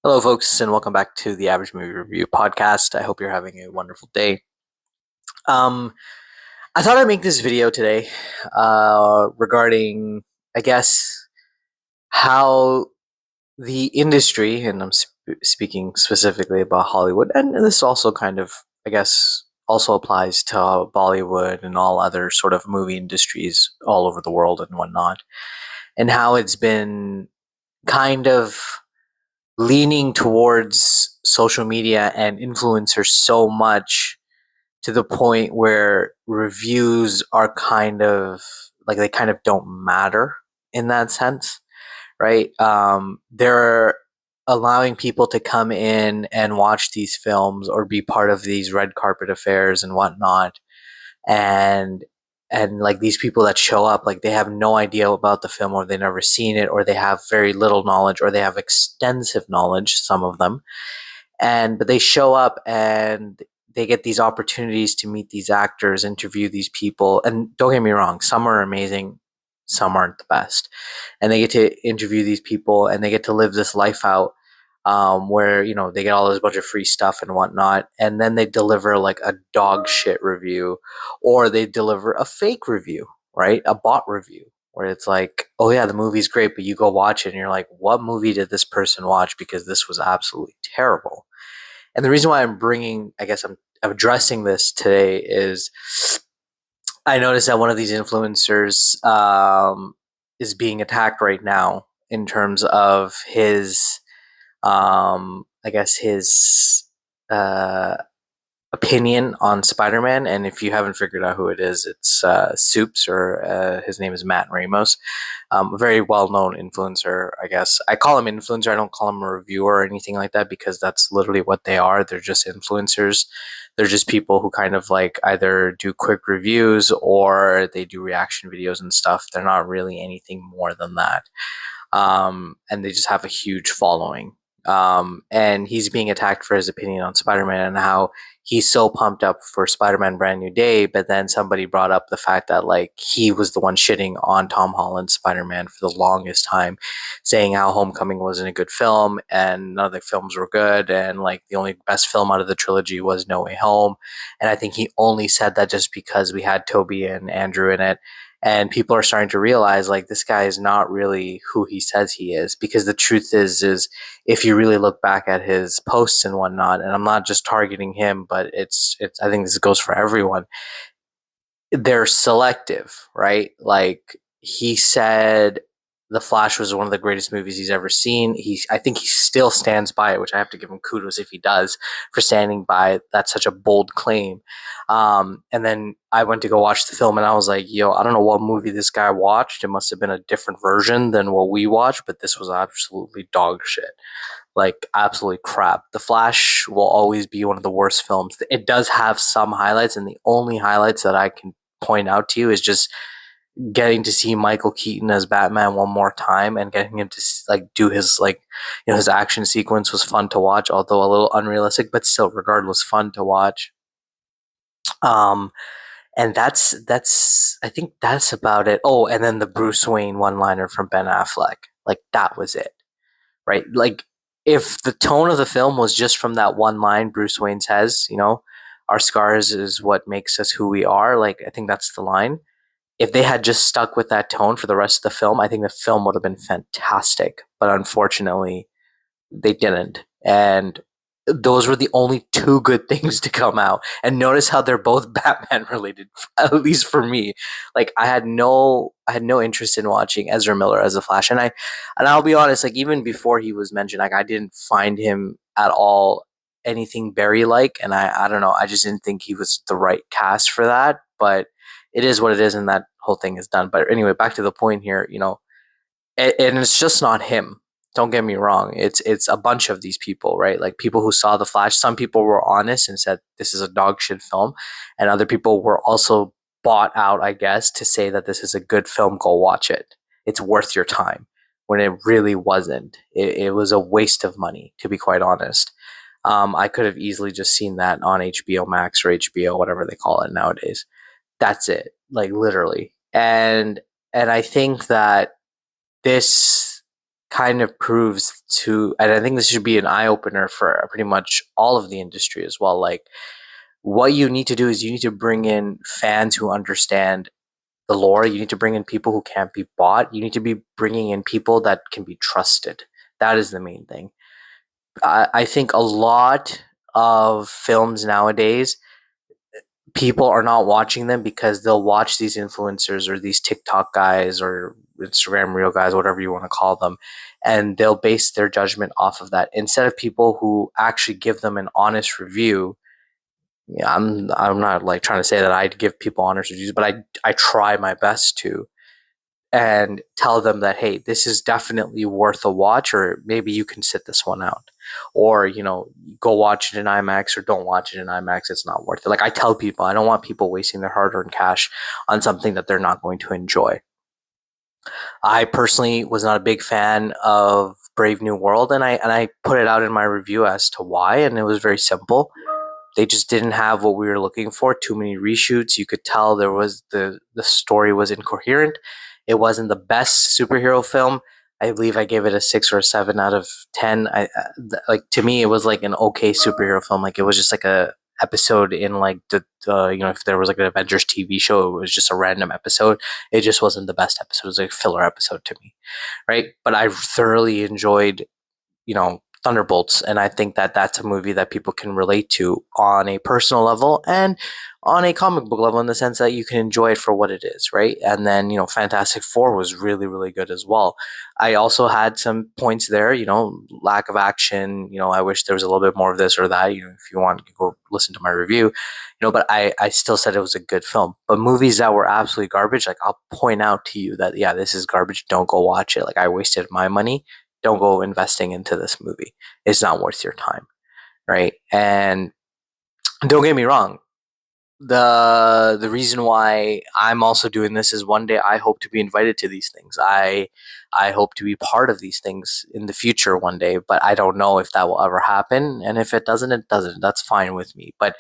Hello, folks, and welcome back to the Average Movie Review podcast. I hope you're having a wonderful day. Um, I thought I'd make this video today regarding, I guess, how the industry, and speaking specifically about Hollywood, and this also kind of, I guess, also applies to Bollywood and all other sort of movie industries all over the world and whatnot, and how it's been kind of leaning towards social media and influencers so much to the point where reviews are kind of like they kind of don't matter in that sense, right? They're allowing people to come in and watch these films or be part of these red carpet affairs and whatnot, and like these people that show up, like they have no idea about the film, or they've never seen it, or they have very little knowledge, or they have extensive knowledge, some of them, and but they show up and they get these opportunities to meet these actors, interview these people, and don't get me wrong, some are amazing, some aren't the best, and they get to interview these people and they get to live this life out, where they get all this bunch of free stuff and whatnot, and then they deliver like a dog shit review, or they deliver a fake review, right? A bot review, where it's like, oh yeah, the movie's great, but you go watch it and you're like, what movie did this person watch? Because this was absolutely terrible. And the reason why I guess I'm addressing this today is I noticed that one of these influencers is being attacked right now in terms of his, I guess his uh, opinion on Spider-Man. And if you haven't figured out who it is, it's Soups, or his name is Matt Ramos, a very well-known influencer. I guess I call him influencer. I don't call him a reviewer or anything like that, because that's literally what they are. They're just influencers. They're just people who kind of like either do quick reviews or they do reaction videos and stuff. They're not really anything more than that, and they just have a huge following. And he's being attacked for his opinion on Spider-Man and how he's so pumped up for Spider-Man Brand New Day, but then somebody brought up the fact that like he was the one shitting on Tom Holland's Spider-Man for the longest time, saying how Homecoming wasn't a good film and none of the films were good, and like the only best film out of the trilogy was No Way Home. And I think he only said that just because we had Toby and Andrew in it, and people are starting to realize like this guy is not really who he says he is, because the truth is if you really look back at his posts and whatnot, and I'm not just targeting him, but it's I think this goes for everyone, they're selective, right? Like he said The Flash was one of the greatest movies he's ever seen. I think he still stands by it, which I have to give him kudos if he does, for standing by it. That's such a bold claim. And then I went to go watch the film and I was like, yo, I don't know what movie this guy watched. It must have been a different version than what we watched, but this was absolutely dog shit, like absolutely crap. The Flash will always be one of the worst films. It does have some highlights, and the only highlights that I can point out to you is just getting to see Michael Keaton as Batman one more time and getting him to like do his like his action sequence was fun to watch, although a little unrealistic, but still regardless fun to watch. Um and that's I think that's about it. Oh, and then the Bruce Wayne one-liner from Ben Affleck. Like that was it, right? Like if the tone of the film was just from that one line Bruce Wayne says, our scars is what makes us who we are. Like I think that's the line. If they had just stuck with that tone for the rest of the film, I think the film would have been fantastic. But unfortunately, they didn't. And those were the only two good things to come out. And notice how they're both Batman related, at least for me. Like I had no interest in watching Ezra Miller as the Flash. And I'll be honest, like even before he was mentioned, like I didn't find him at all anything Barry like. And I don't know, I just didn't think he was the right cast for that. But it is what it is, and that whole thing is done. But anyway, back to the point here, and it's just not him. Don't get me wrong. It's a bunch of these people, right? Like people who saw The Flash. Some people were honest and said this is a dog shit film, and other people were also bought out, I guess, to say that this is a good film. Go watch it. It's worth your time. When it really wasn't. It was a waste of money, to be quite honest. I could have easily just seen that on HBO Max or HBO, whatever they call it nowadays. That's it, like literally. And I think that this kind of proves to, and I think this should be an eye opener for pretty much all of the industry as well. Like, what you need to do is you need to bring in fans who understand the lore. You need to bring in people who can't be bought. You need to be bringing in people that can be trusted. That is the main thing. I think a lot of films nowadays, people are not watching them because they'll watch these influencers or these TikTok guys or Instagram reel guys, whatever you want to call them, and they'll base their judgment off of that instead of people who actually give them an honest review. Yeah, I'm not like trying to say that I give people honest reviews, but I try my best to, and tell them that, hey, this is definitely worth a watch, or maybe you can sit this one out, or go watch it in IMAX, or don't watch it in IMAX. It's not worth it. Like, I tell people, I don't want people wasting their hard-earned cash on something that they're not going to enjoy. I personally was not a big fan of Brave New World, and I put it out in my review as to why, and it was very simple. They just didn't have what we were looking for. Too many reshoots. You could tell there was the story was incoherent. It wasn't the best superhero film. I believe I gave it a 6 or a 7 out of 10. Like, to me, it was like an okay superhero film. Like, it was just like a episode in like if there was like an Avengers TV show, it was just a random episode. It just wasn't the best episode. It was like a filler episode to me, right? But I thoroughly enjoyed Thunderbolts, and I think that that's a movie that people can relate to on a personal level and on a comic book level, in the sense that you can enjoy it for what it is, right? And then Fantastic Four was really, really good as well. I also had some points there, lack of action. I wish there was a little bit more of this or that. If you want, you go listen to my review. But I still said it was a good film. But movies that were absolutely garbage, like, I'll point out to you that, yeah, this is garbage. Don't go watch it. Like, I wasted my money. Don't go investing into this movie. It's not worth your time, right? And don't get me wrong, the reason why I'm also doing this is one day I hope to be invited to these things. I hope to be part of these things in the future one day, but I don't know if that will ever happen. And if it doesn't, it doesn't. That's fine with me. But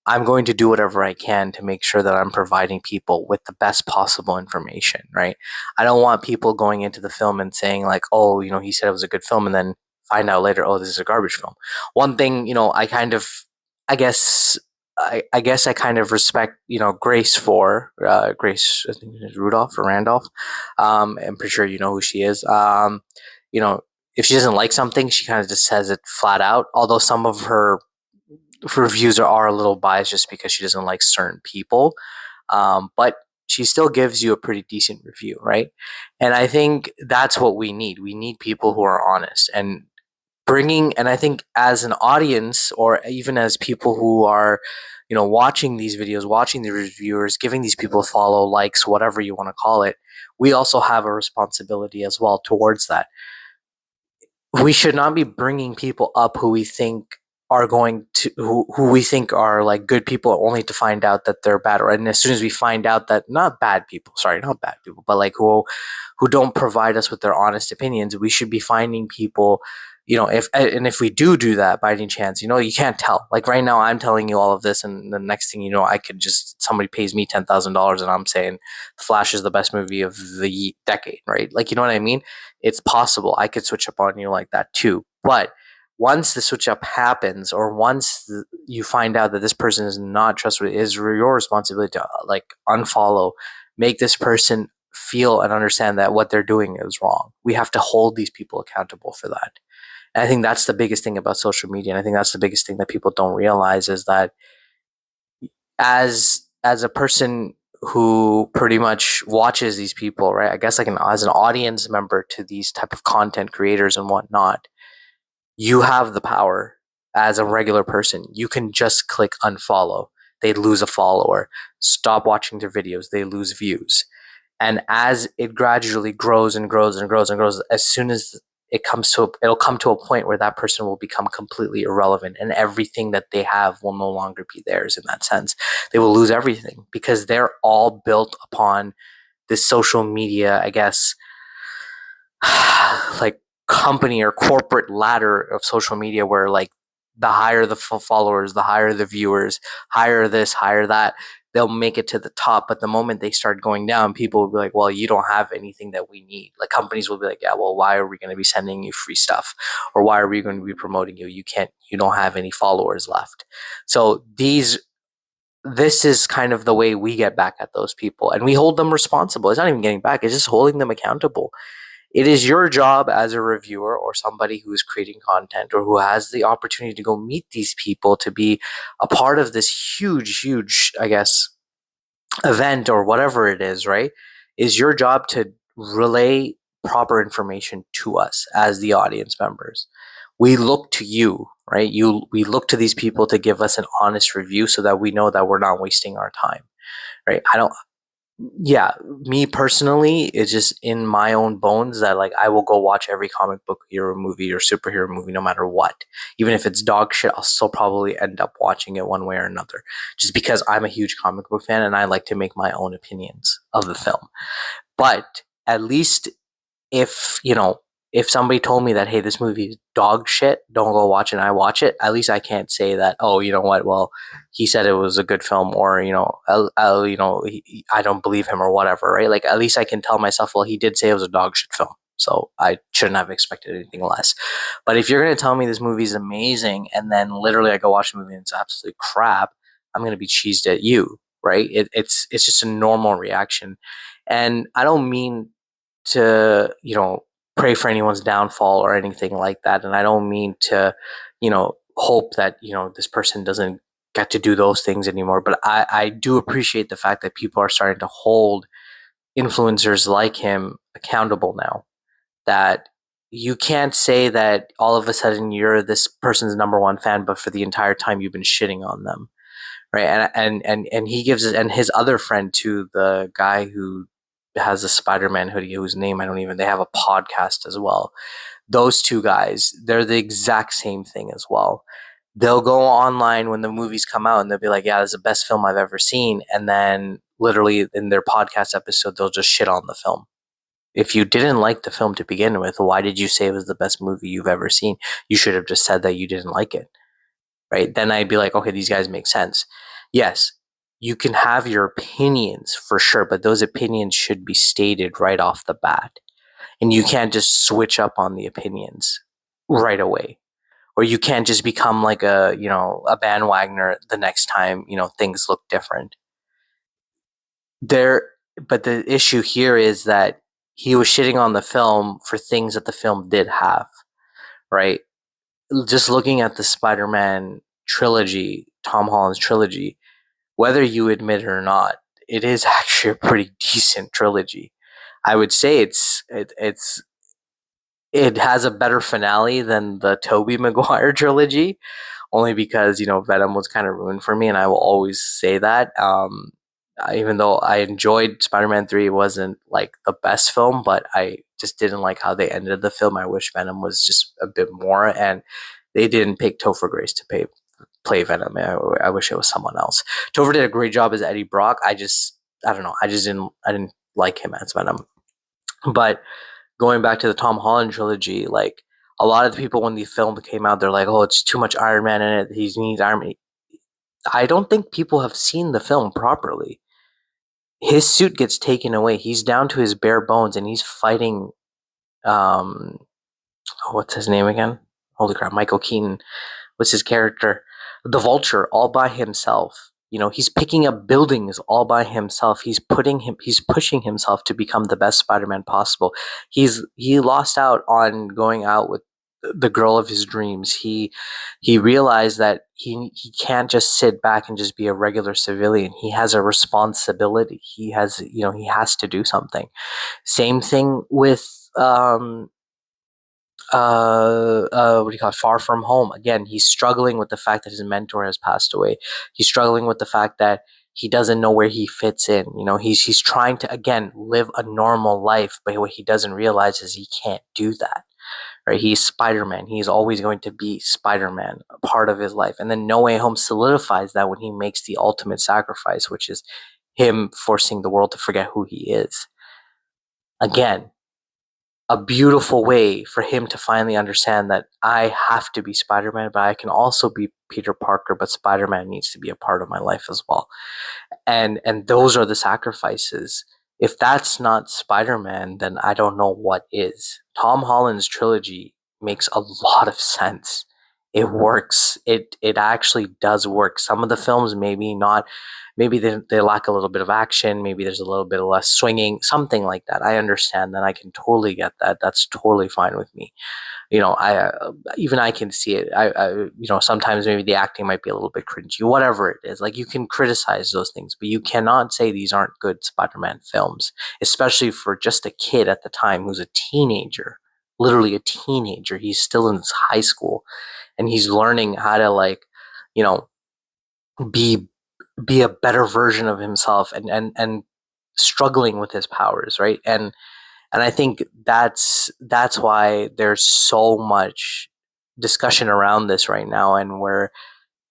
I'm going to do whatever I can to make sure that I'm providing people with the best possible information, right? I don't want people going into the film and saying, like, oh, he said it was a good film, and then find out later, oh, this is a garbage film. One thing, I kind of, I guess, I guess I kind of respect, Grace for, Grace, I think it is Rudolph or Randolph. I'm pretty sure you know who she is. You know, if she doesn't like something, she kind of just says it flat out. Although some of her reviews are a little biased just because she doesn't like certain people. But she still gives you a pretty decent review, right? And I think that's what we need. We need people who are honest and and I think as an audience, or even as people who are, watching these videos, watching the reviewers, giving these people follow, likes, whatever you want to call it, we also have a responsibility as well towards that. We should not be bringing people up who we think are going to who we think are like good people, only to find out that they're bad. And as soon as we find out that, not bad people, sorry, not bad people, but like who don't provide us with their honest opinions, we should be finding people, if we do that by any chance, you can't tell. Like, right now I'm telling you all of this, and the next thing you know, I could just, somebody pays me $10,000 and I'm saying Flash is the best movie of the decade, right? Like, you know what I mean? It's possible I could switch up on you like that too. But once the switch up happens, or once you find out that this person is not trustworthy, it is your responsibility to like unfollow, make this person feel and understand that what they're doing is wrong. We have to hold these people accountable for that. And I think that's the biggest thing about social media. And I think that's the biggest thing that people don't realize, is that as a person who pretty much watches these people, right? I guess like as an audience member to these type of content creators and whatnot, you have the power as a regular person. You can just click unfollow. They lose a follower. Stop watching their videos. They lose views. And as it gradually grows and grows and grows and grows, as soon as it'll come to a point where that person will become completely irrelevant, and everything that they have will no longer be theirs. In that sense, they will lose everything, because they're all built upon this social media, I guess, like company or corporate ladder of social media, where like the higher the followers, the higher the viewers, higher this, higher that, they'll make it to the top, but the moment they start going down, people will be like, well, you don't have anything that we need. Like companies will be like, yeah, well, why are we going to be sending you free stuff, or why are we going to be promoting you? You don't have any followers left. So this is kind of the way we get back at those people, and we hold them responsible. It's not even getting back, it's just holding them accountable. It is your job as a reviewer or somebody who is creating content or who has the opportunity to go meet these people to be a part of this huge, I guess, event or whatever it is, right? Is your job to relay proper information to us as the audience members. We look to you, right? We look to these people to give us an honest review so that we know that we're not wasting our time, right? I don't Yeah, me personally, it's just in my own bones that like I will go watch every comic book hero movie or superhero movie no matter what. Even if it's dog shit, I'll still probably end up watching it one way or another. Just because I'm a huge comic book fan and I like to make my own opinions of the film. But at least if if somebody told me that, hey, this movie is dog shit, don't go watch it, and I watch it, at least I can't say that, oh, you know what, well, he said it was a good film, or I don't believe him or whatever, right? Like at least I can tell myself, well, he did say it was a dog shit film, so I shouldn't have expected anything less. But if you're going to tell me this movie is amazing and then literally I go watch the movie and it's absolutely crap, I'm going to be cheesed at you, right? It's just a normal reaction. And I don't mean to, pray for anyone's downfall or anything like that. And I don't mean to, hope that, this person doesn't get to do those things anymore. But I do appreciate the fact that people are starting to hold influencers like him accountable now. That you can't say that all of a sudden you're this person's number one fan, but for the entire time you've been shitting on them, right? And he gives it, and his other friend too, the guy who has a Spider-Man hoodie whose name I don't even, they have a podcast as well. Those two guys, they're the exact same thing as well. They'll go online when the movies come out and they'll be like, yeah, this is the best film I've ever seen. And then literally in their podcast episode, they'll just shit on the film. If you didn't like the film to begin with, why did you say it was the best movie you've ever seen? You should have just said that you didn't like it, right? Then I'd be like, okay, these guys make sense. Yes, you can have your opinions for sure, but those opinions should be stated right off the bat. And you can't just switch up on the opinions right away. Or you can't just become like a bandwagoner the next time, things look different. There but the issue here is that he was shitting on the film for things that the film did have, right? Just looking at the Spider-Man trilogy, Tom Holland's trilogy, whether you admit it or not, it is actually a pretty decent trilogy. I would say it has a better finale than the Tobey Maguire trilogy, only because Venom was kind of ruined for me, and I will always say that. Even though I enjoyed Spider-Man 3, it wasn't like the best film, but I just didn't like how they ended the film. I wish Venom was just a bit more, and they didn't pick Topher Grace to play Venom. I wish it was someone else. Topher did a great job as Eddie Brock. I don't know. I didn't like him as Venom. But going back to the Tom Holland trilogy, like a lot of the people when the film came out, they're like, "Oh, it's too much Iron Man in it. He needs Iron Man." I don't think people have seen the film properly. His suit gets taken away. He's down to his bare bones, and he's fighting. Um, what's his name again? Holy crap, Michael Keaton. What's his character? The Vulture, all by himself. He's picking up buildings all by himself. He's pushing himself to become the best Spider-Man possible. He lost out on going out with the girl of his dreams. He realized that he can't just sit back and just be a regular civilian. He has a responsibility. He has to do something. Same thing with what do you call it? Far From Home. Again, he's struggling with the fact that his mentor has passed away. He's struggling with the fact that he doesn't know where he fits in. He's trying to again live a normal life, but what he doesn't realize is he can't do that. Right? He's Spider-Man. He's always going to be Spider-Man, a part of his life. And then No Way Home solidifies that when he makes the ultimate sacrifice, which is him forcing the world to forget who he is. Again, a beautiful way for him to finally understand that I have to be Spider-Man, but I can also be Peter Parker, but Spider-Man needs to be a part of my life as well. And those are the sacrifices. If that's not Spider-Man, then I don't know what is. Tom Holland's trilogy makes a lot of sense. It works. It actually does work. Some of the films maybe not, maybe they lack a little bit of action, maybe there's a little bit less swinging, something like that. I understand that. I can totally get that. That's totally fine with me. Even I can see it. Sometimes maybe the acting might be a little bit cringy, whatever it is. Like, you can criticize those things, but you cannot say these aren't good Spider-Man films, especially for just a kid at the time who's a teenager, literally a teenager. He's still in high school, and he's learning how to, like, you know be be a better version of himself, and struggling with his powers, right? And I think that's why there's so much discussion around this right now, and where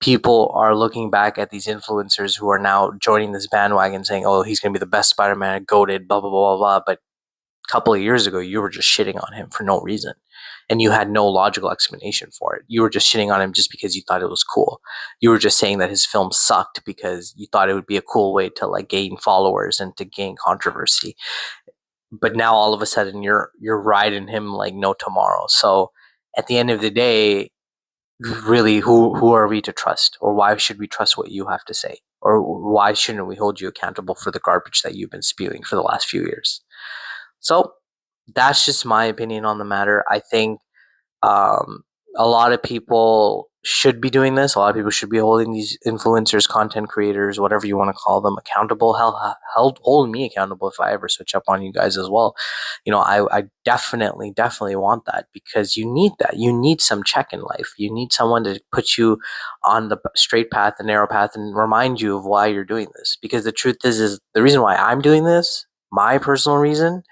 people are looking back at these influencers who are now joining this bandwagon, saying, "Oh, he's going to be the best Spider-Man, goated, blah blah blah blah blah." But a couple of years ago, you were just shitting on him for no reason, and you had no logical explanation for it. You were just shitting on him just because you thought it was cool. You were just saying that his film sucked because you thought it would be a cool way to, like, gain followers and to gain controversy. But now all of a sudden you're riding him like no tomorrow. So at the end of the day, really, who are we to trust, or why should we trust what you have to say, or why shouldn't we hold you accountable for the garbage that you've been spewing for the last few years? So that's just my opinion on the matter. I think um, a lot of people should be doing this. A lot of people should be holding these influencers, content creators, whatever you want to call them, accountable. Hell, hold me accountable if I ever switch up on you guys as well. I definitely want that, because you need that. You need some check in life. You need someone to put you on the straight path, the narrow path, and remind you of why you're doing this. Because the truth is the reason why I'm doing this, my personal reason,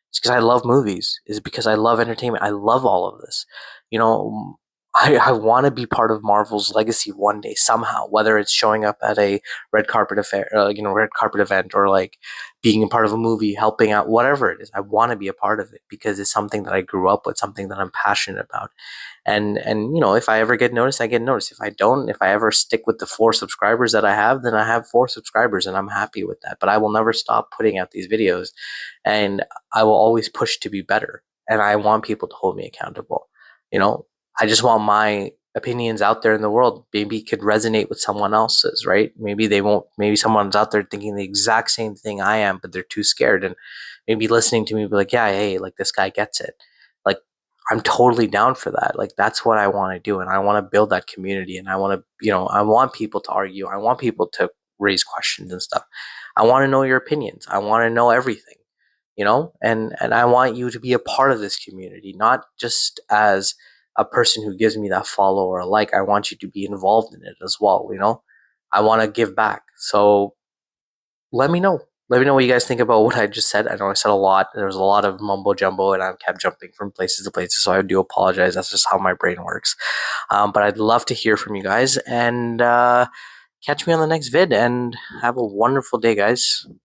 it's because I love movies. Is because I love entertainment. I love all of this. You know, I want to be part of Marvel's legacy one day somehow. Whether it's showing up at a red carpet affair, red carpet event, or like being a part of a movie, helping out, whatever it is. I want to be a part of it because it's something that I grew up with, something that I'm passionate about. And if I ever get noticed, I get noticed. If I don't, if I ever stick with the 4 subscribers that I have, then I have 4 subscribers, and I'm happy with that. But I will never stop putting out these videos, and I will always push to be better. And I want people to hold me accountable. You know, I just want my opinions out there in the world. Maybe it could resonate with someone else's, right? Maybe they won't, maybe someone's out there thinking the exact same thing I am, but they're too scared. And maybe listening to me be like, yeah, hey, like, this guy gets it. Like, I'm totally down for that. Like, that's what I want to do. And I want to build that community. And I want to, I want people to argue. I want people to raise questions and stuff. I want to know your opinions. I want to know everything, and I want you to be a part of this community, not just as a person who gives me that follow or a like. I want you to be involved in it as well. I want to give back. So let me know what you guys think about what I just said. I know I said a lot. There was a lot of mumbo jumbo, and I kept jumping from places to places, so I do apologize. That's just how my brain works. But I'd love to hear from you guys, and catch me on the next vid, and have a wonderful day, guys.